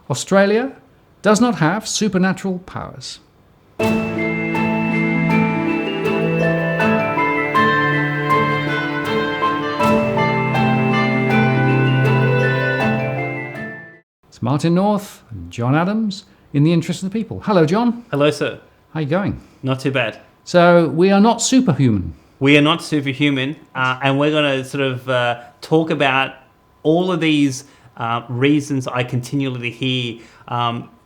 Australia does not have supernatural powers. It's Martin North and John Adams in the interest of the people. Hello, John. Hello, sir. How are you going? Not too bad. So we are not superhuman. We are not superhuman, and we're going to sort of talk about all of these reasons I continually hear,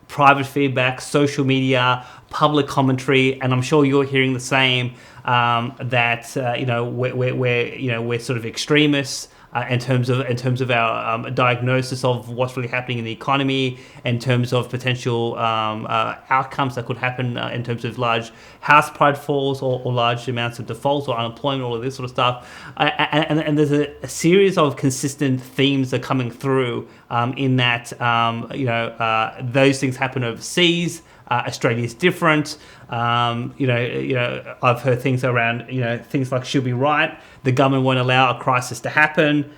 private feedback, social media, public commentary, and I'm sure you're hearing the same, that we're sort of extremists. In terms of our diagnosis of what's really happening in the economy, in terms of potential outcomes that could happen in terms of large house price falls or large amounts of defaults or unemployment, all of this sort of stuff. And there's a series of consistent themes that are coming through in that, those things happen overseas. Australia is different. I've heard things around, things like should be right. The government won't allow a crisis to happen.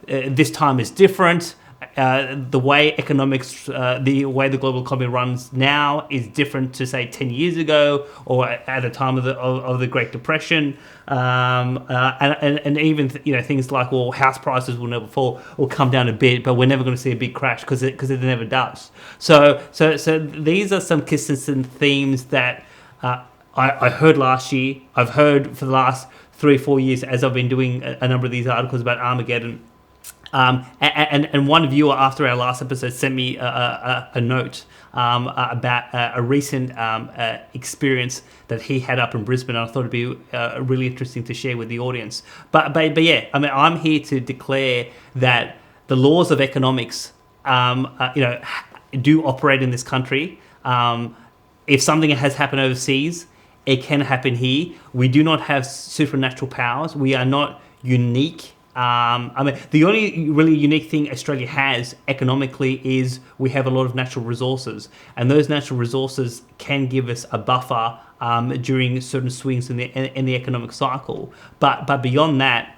This time is different. The way economics, the way the global economy runs now is different to say 10 years ago or at the time of the Great Depression, and even things like, well, house prices will never fall or come down a bit, but we're never going to see a big crash because it never does. So these are some consistent themes that I heard last year. I've heard for the last 3 or 4 years as I've been doing a number of these articles about Armageddon. And one viewer after our last episode sent me a note about a recent experience that he had up in Brisbane. And I thought it'd be really interesting to share with the audience. But yeah, I mean, I'm here to declare that the laws of economics, do operate in this country. If something has happened overseas, it can happen here. We do not have supernatural powers. We are not unique. The only really unique thing Australia has economically is we have a lot of natural resources, and those natural resources can give us a buffer during certain swings in the economic cycle. But beyond that,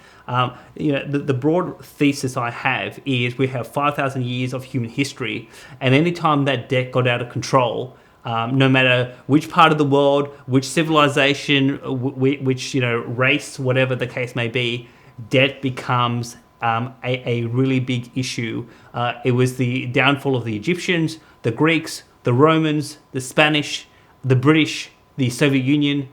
the broad thesis I have is we have 5,000 years of human history, and any time that debt got out of control, no matter which part of the world, which civilization, which race, whatever the case may be, debt becomes a really big issue. It was the downfall of the Egyptians, the Greeks, the Romans, the Spanish, the British, the Soviet Union.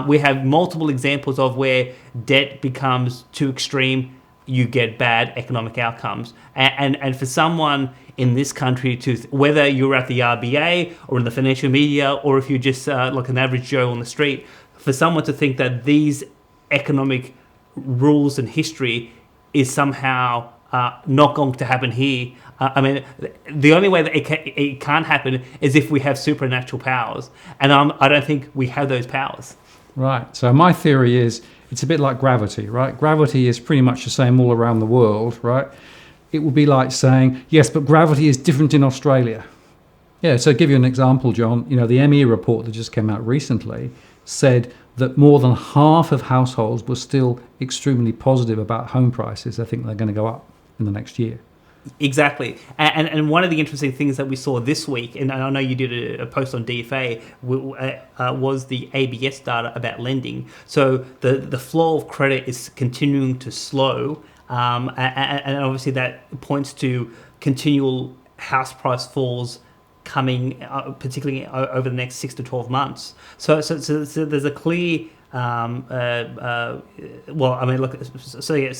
We have multiple examples of where debt becomes too extreme, you get bad economic outcomes. And for someone in this country to, whether you're at the RBA or in the financial media, or if you're just like an average Joe on the street, for someone to think that these economic rules and history is somehow not going to happen here. The only way that it can't happen is if we have supernatural powers, and I don't think we have those powers. Right. So my theory is it's a bit like gravity, right? Gravity is pretty much the same all around the world, right? It would be like saying, yes, but gravity is different in Australia. Yeah, so to give you an example, John, the ME report that just came out recently said that more than half of households were still extremely positive about home prices. I think they're going to go up in the next year. Exactly. And one of the interesting things that we saw this week, and I know you did a post on DFA, was the ABS data about lending. So the flow of credit is continuing to slow, and obviously that points to continual house price falls coming, particularly over the next 6 to 12 months. So there's a clear, so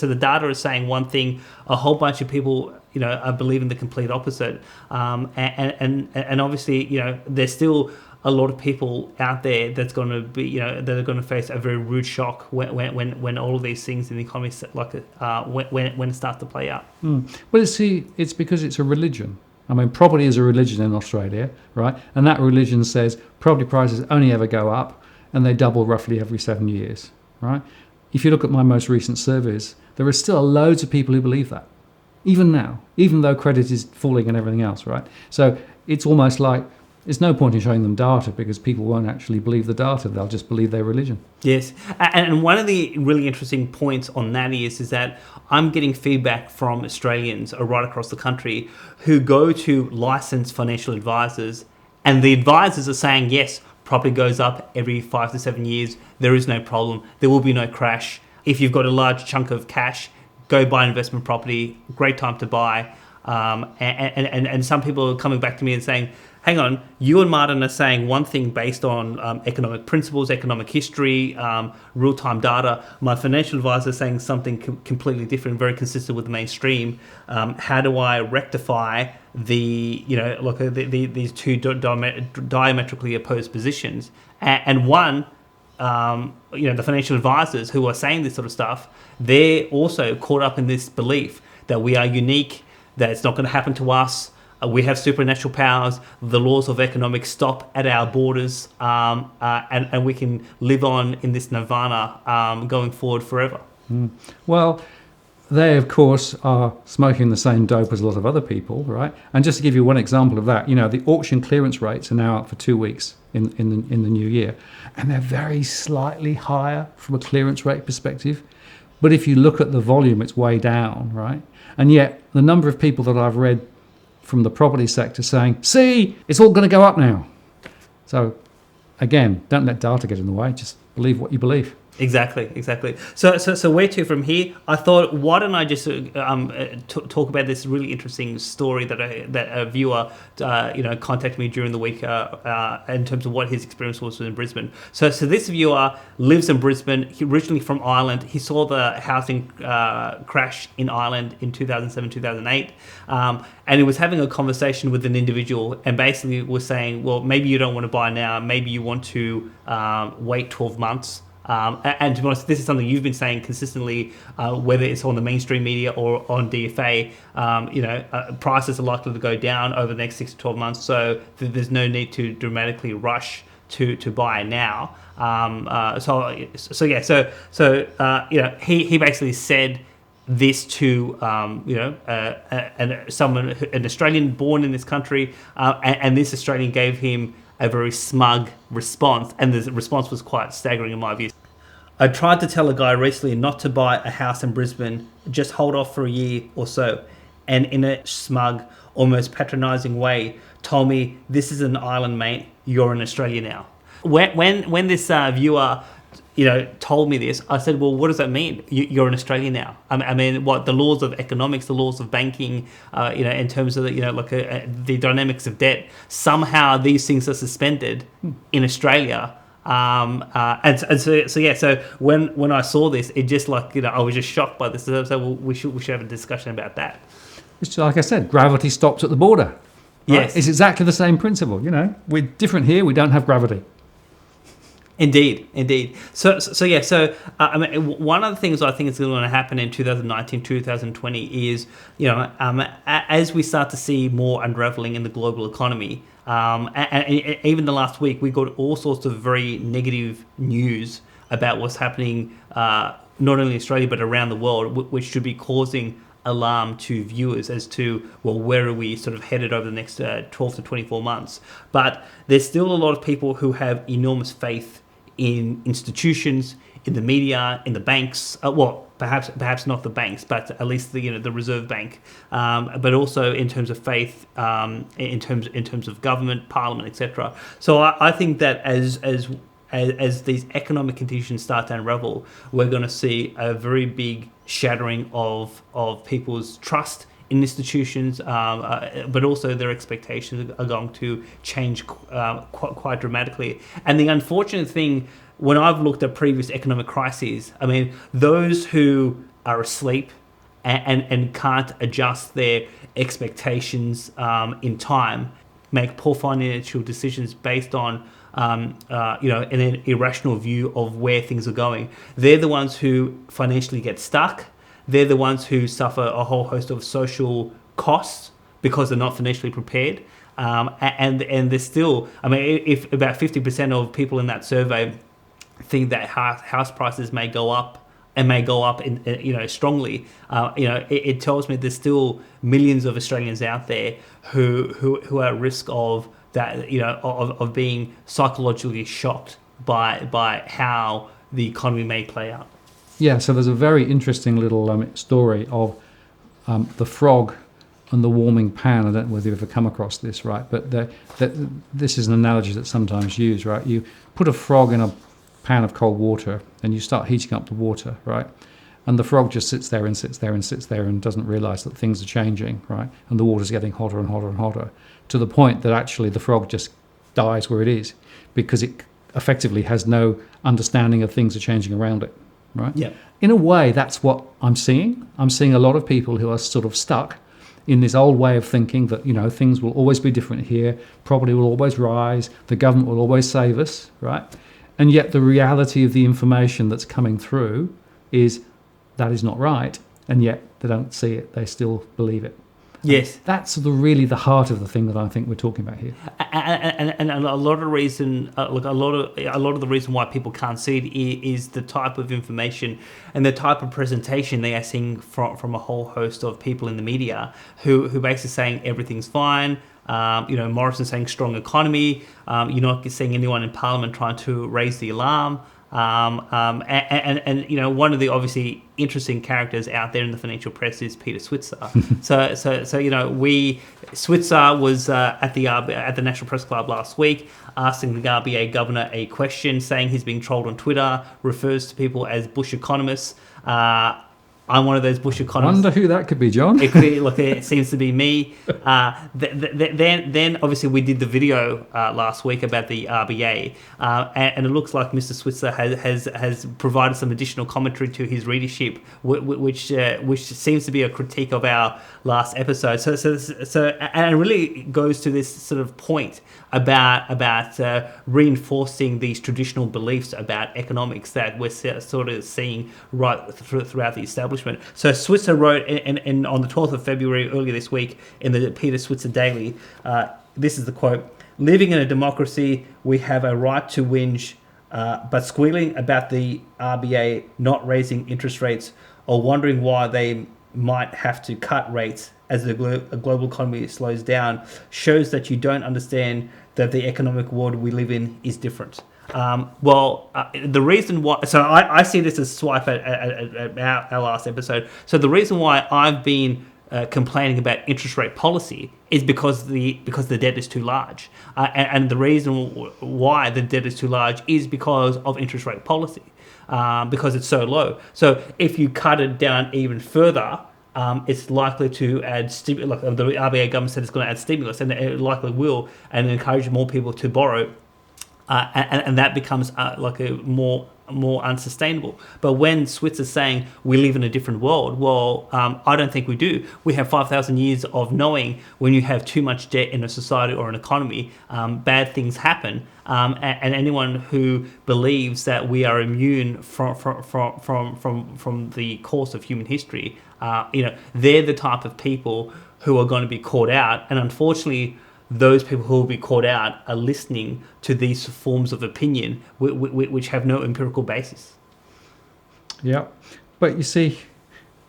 the data is saying one thing, a whole bunch of people, are believing the complete opposite. And obviously, there's still a lot of people out there that's going to be, that are going to face a very rude shock when all of these things in the economy, when it starts to play out. Well, it's because it's a religion. Property is a religion in Australia, right? And that religion says property prices only ever go up, and they double roughly every 7 years, right? If you look at my most recent surveys, there are still loads of people who believe that, even now, even though credit is falling and everything else, right? So it's almost like There's no point in showing them data because people won't actually believe the data. They'll just believe their religion. Yes, and one of the really interesting points on that is that I'm getting feedback from Australians right across the country who go to licensed financial advisors, and the advisors are saying, yes, property goes up every 5 to 7 years. There is no problem. There will be no crash. If you've got a large chunk of cash, go buy an investment property. Great time to buy. And some people are coming back to me and saying, hang on, you and Martin are saying one thing based on economic principles, economic history, real-time data. My financial advisor is saying something completely different, very consistent with the mainstream. How do I rectify these two diametrically opposed positions? And one, the financial advisors who are saying this sort of stuff, they're also caught up in this belief that we are unique, that it's not going to happen to us. We have supernatural powers. The laws of economics stop at our borders, and we can live on in this nirvana going forward forever. Well, they, of course, are smoking the same dope as a lot of other people, right? And just to give you one example of that, the auction clearance rates are now up for 2 weeks in the new year, and they're very slightly higher from a clearance rate perspective. But if you look at the volume, it's way down, right? And yet the number of people that I've read from the property sector saying, see, it's all going to go up now. So again, don't let data get in the way. Just believe what you believe. Exactly. So where to from here? I thought, why don't I just talk about this really interesting story that a viewer contacted me during the week in terms of what his experience was in Brisbane. So this viewer lives in Brisbane. He originally from Ireland. He saw the housing crash in Ireland in 2007, 2008, and he was having a conversation with an individual and basically was saying, well, maybe you don't want to buy now. Maybe you want to wait 12 months. And to be honest, this is something you've been saying consistently, whether it's on the mainstream media or on DFA. Prices are likely to go down over the next 6 to 12 months, so there's no need to dramatically rush to buy now. He basically said this to an Australian born in this country, and this Australian gave him a very smug response, and the response was quite staggering in my view. I tried to tell a guy recently not to buy a house in Brisbane, just hold off for a year or so, and in a smug, almost patronising way, told me, this is an island, mate, you're in Australia now. When this viewer told me this, I said, well, what does that mean? You're in Australia now. I mean, what the laws of economics, the laws of banking, in terms of the dynamics of debt, somehow these things are suspended in Australia. So when I saw this, it just I was just shocked by this. So we should have a discussion about that. It's like I said, gravity stops at the border. Right? Yes, it's exactly the same principle. We're different here. We don't have gravity. Indeed. So one of the things I think is going to happen in 2019, 2020 is, as we start to see more unraveling in the global economy, and even the last week, we got all sorts of very negative news about what's happening, not only in Australia, but around the world, which should be causing alarm to viewers as to, well, where are we sort of headed over the next 12 to 24 months. But there's still a lot of people who have enormous faith in institutions, in the media, in the banks. Perhaps not the banks, but at least the Reserve Bank. But also in terms of faith, in terms of government, Parliament, etc. So I think that as these economic conditions start to unravel, we're going to see a very big shattering of people's trust in institutions, but also their expectations are going to change quite dramatically. And the unfortunate thing, when I've looked at previous economic crises, I mean, those who are asleep and can't adjust their expectations in time make poor financial decisions based on an irrational view of where things are going. They're the ones who financially get stuck. They're the ones who suffer a whole host of social costs because they're not financially prepared. And there's still, I mean, if about 50% of people in that survey think that house prices may go up and may go up strongly, it tells me there's still millions of Australians out there who are at risk of that of being psychologically shocked by how the economy may play out. Yeah, so there's a very interesting little story of the frog and the warming pan. I don't know whether you've ever come across this, right? But this is an analogy that's sometimes used, right? You put a frog in a pan of cold water and you start heating up the water, right? And the frog just sits there and sits there and sits there and doesn't realise that things are changing, right? And the water's getting hotter and hotter and hotter, to the point that actually the frog just dies where it is, because it effectively has no understanding of things are changing around it, right? Yeah. In a way, that's what I'm seeing. I'm seeing a lot of people who are sort of stuck in this old way of thinking that, things will always be different here, property will always rise, the government will always save us, right? And yet the reality of the information that's coming through is that is not right, and yet they don't see it, they still believe it. Yes, and that's really the heart of the thing that I think we're talking about here. And a lot of the reason, a lot of the reason why people can't see it is the type of information and the type of presentation they are seeing from a whole host of people in the media who basically saying everything's fine. Morrison saying strong economy. You're not seeing anyone in Parliament trying to raise the alarm. And one of the obviously interesting characters out there in the financial press is Peter Switzer. Switzer was at the National Press Club last week, asking the RBA governor a question, saying he's being trolled on Twitter, refers to people as Bush economists. I'm one of those Bush economists. Wonder who that could be, John. It could be, look, it seems to be me. Then obviously we did the video last week about the RBA, and it looks like Mr. Switzer has provided some additional commentary to his readership, which seems to be a critique of our last episode. So and it really goes to this sort of point about reinforcing these traditional beliefs about economics that we're sort of seeing right throughout the establishment. So Switzer wrote in on the 12th of February earlier this week in the Peter Switzer Daily, this is the quote: "Living in a democracy, we have a right to whinge, but squealing about the RBA not raising interest rates or wondering why they might have to cut rates as the global economy slows down shows that you don't understand that the economic world we live in is different." The reason why, so I see this as swipe at our last episode. So the reason why I've been complaining about interest rate policy is because the debt is too large, and the reason why the debt is too large is because of interest rate policy, because it's so low. So if you cut it down even further, it's likely to add stimulus. Like the RBA government said it's going to add stimulus, and it likely will, and encourage more people to borrow. And that becomes like a more unsustainable. But when Switzer's saying we live in a different world, well, I don't think we do. We have 5,000 years of knowing when you have too much debt in a society or an economy, bad things happen. And anyone who believes that we are immune from the course of human history, they're the type of people who are going to be caught out. And unfortunately, those people who will be caught out are listening to these forms of opinion which have no empirical basis. Yeah, but you see,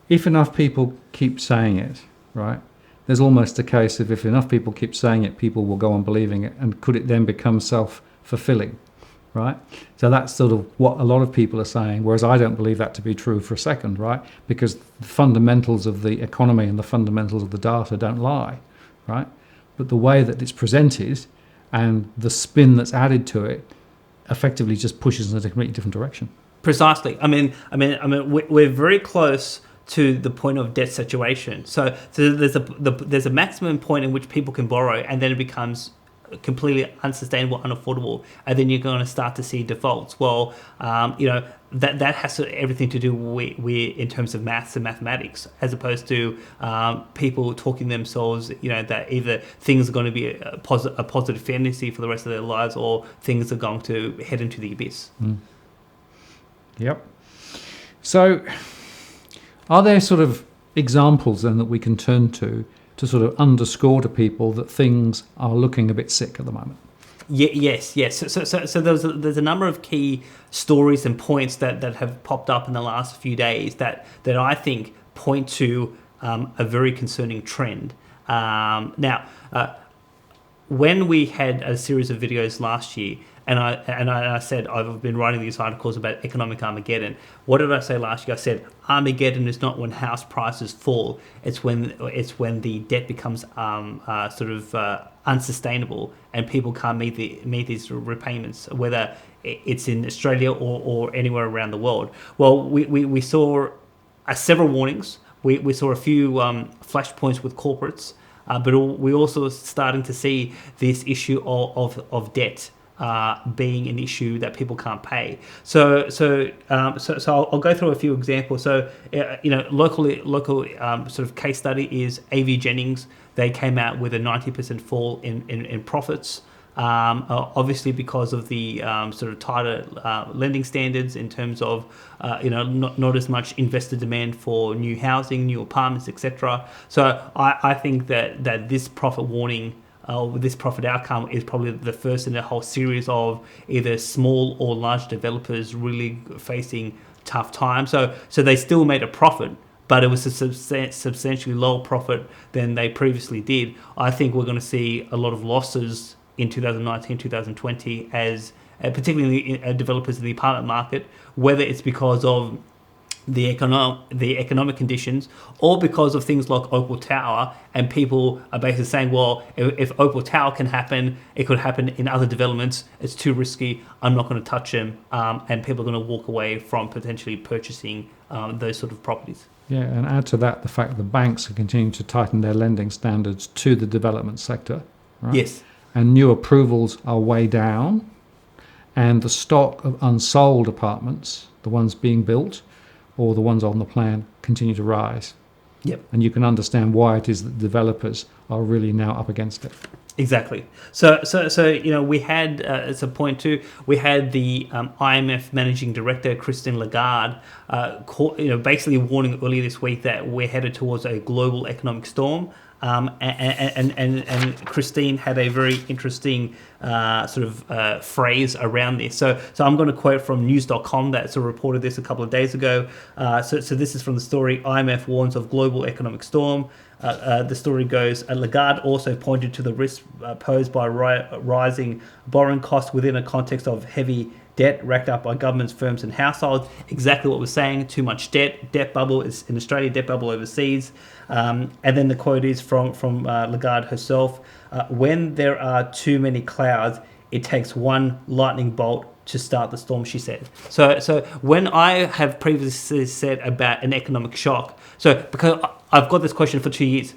if enough people keep saying it, right, there's almost a case of if enough people keep saying it, people will go on believing it, and could it then become self-fulfilling, right? So that's sort of what a lot of people are saying, whereas I don't believe that to be true for a second, right? Because the fundamentals of the economy and the fundamentals of the data don't lie, right? But the way that it's presented and the spin that's added to it effectively just pushes in a completely different direction. Precisely. I mean, we're very close to the point of debt saturation. So there's a maximum point in which people can borrow, and then it becomes completely unsustainable, unaffordable, and then you're going to start to see defaults. Well, that has everything to do with in terms of maths and mathematics, as opposed to people talking themselves, that either things are going to be a positive fantasy for the rest of their lives, or things are going to head into the abyss. Mm. Yep. So, are there sort of examples then that we can turn to sort of underscore to people that things are looking a bit sick at the moment? Yes. So there's a number of key stories and points that have popped up in the last few days that I think point to a very concerning trend. Now, when we had a series of videos last year, and I said I've been writing these articles about economic Armageddon. What did I say last year? I said Armageddon is not when house prices fall. It's when the debt becomes unsustainable and people can't meet these repayments, whether it's in Australia or anywhere around the world. Well, we saw several warnings. We saw a few flashpoints with corporates, but we also starting to see this issue of debt being an issue that people can't pay. So I'll go through a few examples. So local sort of case study is AV Jennings. They came out with a 90% fall in profits. Obviously because of the sort of tighter lending standards in terms of not as much investor demand for new housing, new apartments, etc. So I think that this profit warning, this profit outcome is probably the first in a whole series of either small or large developers really facing tough times. So they still made a profit, but it was a substantially lower profit than they previously did. I think we're going to see a lot of losses in 2019, 2020, as particularly developers in the apartment market, whether it's because of the economic conditions or because of things like Opal Tower, and people are basically saying, well, if Opal Tower can happen, it could happen in other developments. It's too risky. I'm not going to touch them, and people are going to walk away from potentially purchasing those sort of properties. Yeah, and add to that the fact that the banks are continuing to tighten their lending standards to the development sector. Right? Yes. And new approvals are way down, and the stock of unsold apartments, the ones being built or the ones on the plan, continue to rise. Yep. And you can understand why it is that developers are really now up against it. Exactly. So we had as a point too. We had the IMF managing director Christine Lagarde, basically warning earlier this week that we're headed towards a global economic storm. And Christine had a very interesting phrase around this. So I'm going to quote from news.com that reported this a couple of days ago. So this is from the story, IMF warns of global economic storm. The story goes, Lagarde also pointed to the risk posed by rising borrowing costs within a context of heavy debt racked up by governments, firms and households. Exactly what we're saying, too much debt bubble is in Australia, debt bubble overseas. And then the quote is from Lagarde herself, when there are too many clouds, it takes one lightning bolt to start the storm, she said. So when I have previously said about an economic shock, so because I've got this question for 2 years,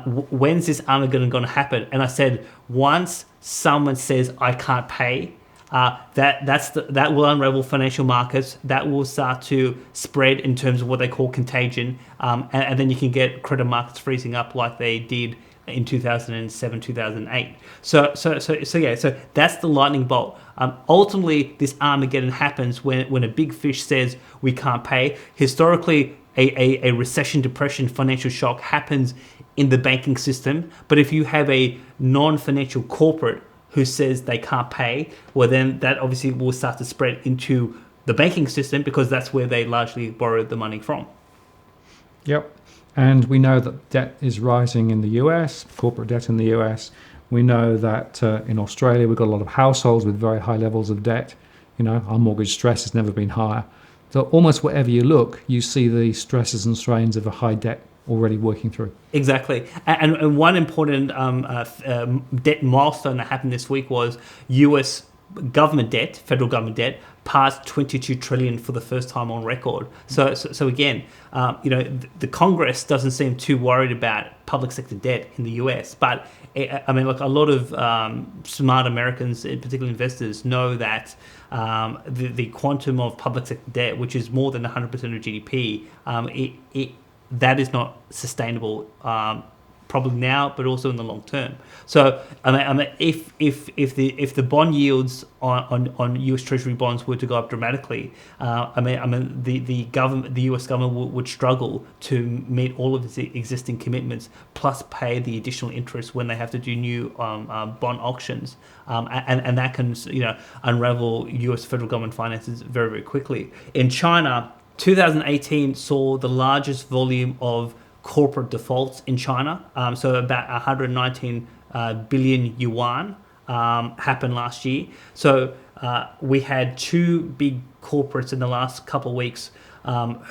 when's this Armageddon going to happen? And I said, once someone says I can't pay, that will unravel financial markets. That will start to spread in terms of what they call contagion, and then you can get credit markets freezing up like they did in 2007, 2008. So that's the lightning bolt. Ultimately, this Armageddon happens when a big fish says we can't pay. Historically, a recession, depression, financial shock happens in the banking system. But if you have a non-financial corporate who says they can't pay, well, then that obviously will start to spread into the banking system because that's where they largely borrowed the money from. Yep. And we know that debt is rising in the US, corporate debt in the US. We know that in Australia, we've got a lot of households with very high levels of debt. Our mortgage stress has never been higher. So almost wherever you look, you see the stresses and strains of a high debt already working through. Exactly. And one important debt milestone that happened this week was US government debt, federal government debt, passed 22 trillion for the first time on record. So again, the Congress doesn't seem too worried about public sector debt in the US, but a lot of smart Americans, particularly investors, know that the quantum of public sector debt, which is more than 100% of GDP, that is not sustainable, probably now, but also in the long term. So, if the bond yields on U.S. Treasury bonds were to go up dramatically, the U.S. government would struggle to meet all of its existing commitments, plus pay the additional interest when they have to do new bond auctions, and that can unravel U.S. federal government finances very, very quickly. In China, 2018 saw the largest volume of corporate defaults in China. So about 119 billion yuan happened last year. So we had two big corporates in the last couple of weeks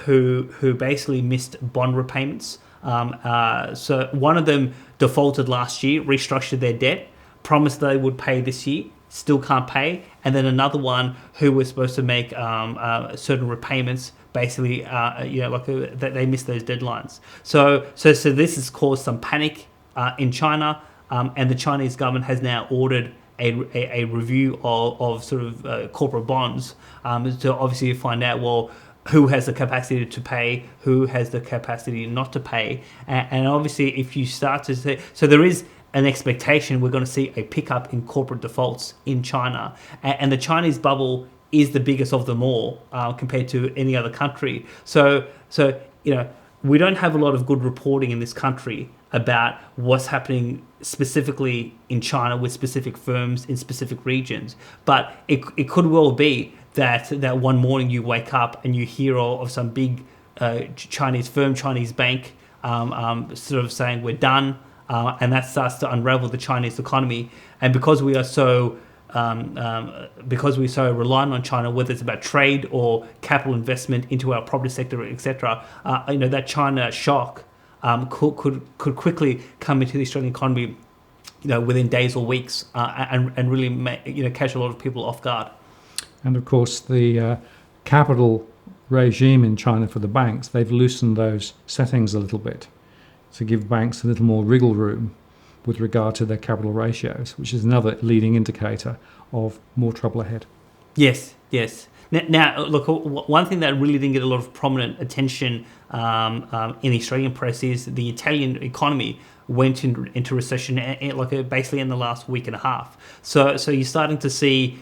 who basically missed bond repayments. So one of them defaulted last year, restructured their debt, promised they would pay this year, still can't pay, and then another one who was supposed to make certain repayments, basically, that they missed those deadlines. So this has caused some panic in China, and the Chinese government has now ordered a review of sort of corporate bonds to obviously find out, well, who has the capacity to pay, who has the capacity not to pay. And obviously, if you start to say, so there is an expectation we're going to see a pickup in corporate defaults in China. And the Chinese bubble is the biggest of them all compared to any other country. So we don't have a lot of good reporting in this country about what's happening specifically in China with specific firms in specific regions. But it could well be that one morning you wake up and you hear of some big Chinese firm, Chinese bank, sort of saying we're done, and that starts to unravel the Chinese economy. And because we are so reliant on China, whether it's about trade or capital investment into our property sector, etc., that China shock could quickly come into the Australian economy, within days or weeks, and really catch a lot of people off guard. And of course, the capital regime in China for the banks, they've loosened those settings a little bit to give banks a little more wriggle room with regard to their capital ratios, which is another leading indicator of more trouble ahead. Yes. Now, look, one thing that really didn't get a lot of prominent attention in the Australian press is the Italian economy went into recession basically in the last week and a half. So you're starting to see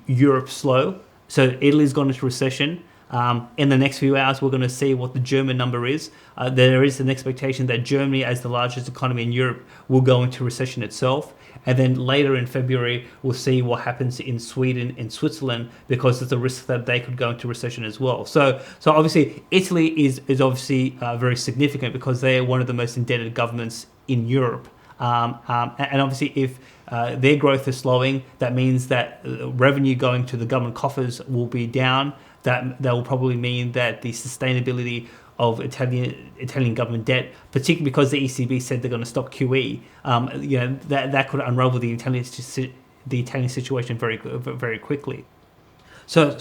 Europe slow. So Italy's gone into recession. In the next few hours, we're going to see what the German number is. There is an expectation that Germany, as the largest economy in Europe, will go into recession itself. And then later in February, we'll see what happens in Sweden and Switzerland, because there's a risk that they could go into recession as well. So obviously, Italy is obviously very significant because they are one of the most indebted governments in Europe. And obviously, if their growth is slowing, that means that revenue going to the government coffers will be down. That will probably mean that the sustainability of Italian government debt, particularly because the ECB said they're going to stop QE, that could unravel the Italian situation very, very quickly. So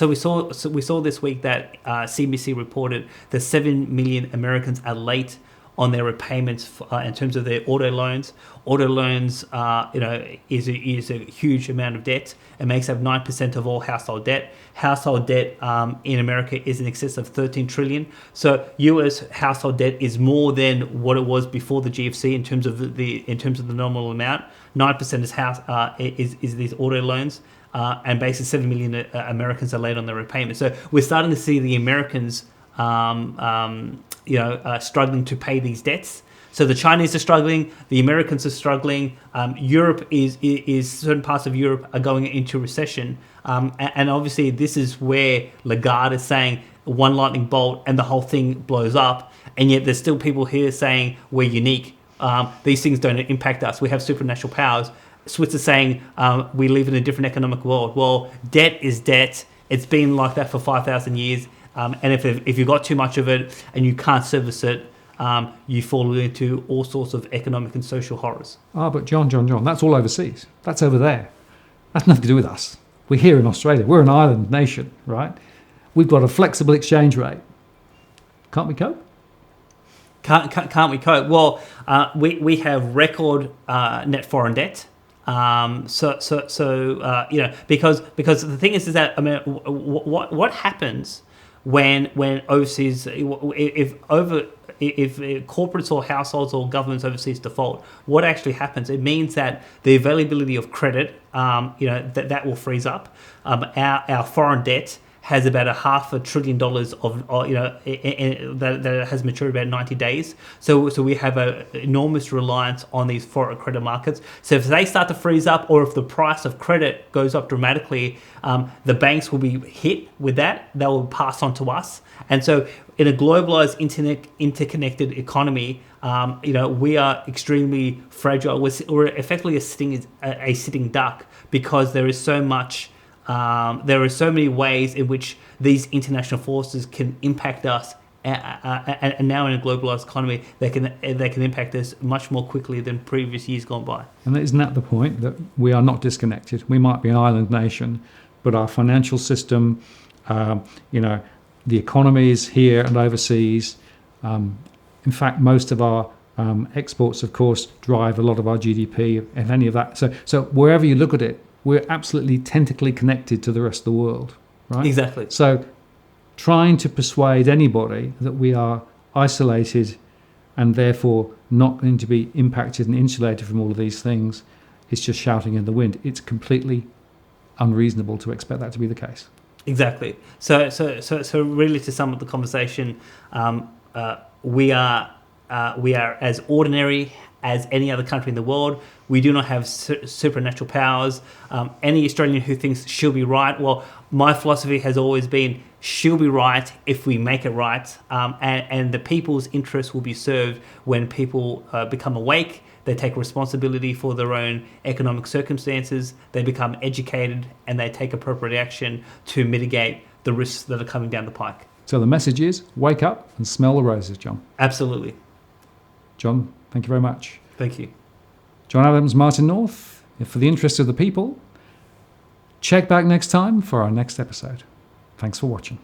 we saw this week that CBC reported that 7 million Americans are late on their repayments in terms of their auto loans. Auto loans, is a huge amount of debt. It makes up 9% of all household debt. Household debt in America is in excess of 13 trillion. So US household debt is more than what it was before the GFC in terms of the nominal amount. 9% is these auto loans. And basically 7 million Americans are late on their repayment. So we're starting to see the Americans struggling to pay these debts. So the Chinese are struggling, the Americans are struggling. Europe is certain parts of Europe are going into recession, and obviously this is where Lagarde is saying one lightning bolt and the whole thing blows up. And yet there's still people here saying we're unique. These things don't impact us. We have supernatural powers. Switzerland saying we live in a different economic world. Well, debt is debt. It's been like that for 5,000 years. And if you've got too much of it and you can't service it, you fall into all sorts of economic and social horrors. But John, that's all overseas. That's over there. That's nothing to do with us. We're here in Australia. We're an island nation, right? We've got a flexible exchange rate. Can't we cope? Can't we cope? Well, we have record net foreign debt. Because the thing is that, I mean, what happens when overseas, if corporates or households or governments overseas default, what actually happens? It means that the availability of credit, that will freeze up. Our foreign debt has about $500 billion that has matured about 90 days. So we have an enormous reliance on these foreign credit markets. So if they start to freeze up, or if the price of credit goes up dramatically, the banks will be hit with that. They will pass on to us. And so in a globalized, interconnected economy, we are extremely fragile. We're effectively a sitting duck, because there is so much. There are so many ways in which these international forces can impact us, and now in a globalized economy, they can impact us much more quickly than previous years gone by. And isn't that the point, that we are not disconnected? We might be an island nation, but our financial system, the economies here and overseas. In fact, most of our exports, of course, drive a lot of our GDP and any of that. So wherever you look at it, we're absolutely tentacly connected to the rest of the world, right? Exactly. So trying to persuade anybody that we are isolated and therefore not going to be impacted and insulated from all of these things is just shouting in the wind. It's completely unreasonable to expect that to be the case. Exactly. So really, to sum up the conversation, we are as ordinary as any other country in the world. We do not have supernatural powers. Any Australian who thinks she'll be right, well, my philosophy has always been she'll be right if we make it right, and the people's interests will be served when people become awake. They take responsibility for their own economic circumstances, they become educated, and they take appropriate action to mitigate the risks that are coming down the pike. So the message is, wake up and smell the roses, John. Absolutely. John, thank you very much. Thank you. John Adams, Martin North, for the interest of the people. Check back next time for our next episode. Thanks for watching.